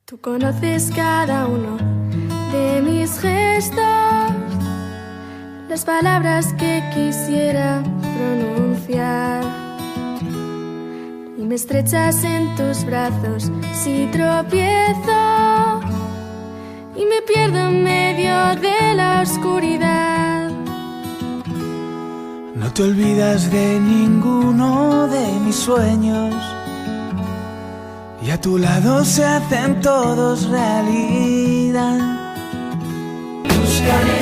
Tú conoces cada uno de mis gestos, las palabras que quisiera pronunciar, y me estrechas en tus brazos si tropiezo y me pierdo en medio de la oscuridad. No te olvidas de ninguno de mis sueños, y a tu lado se hacen todos realidad. Buscaré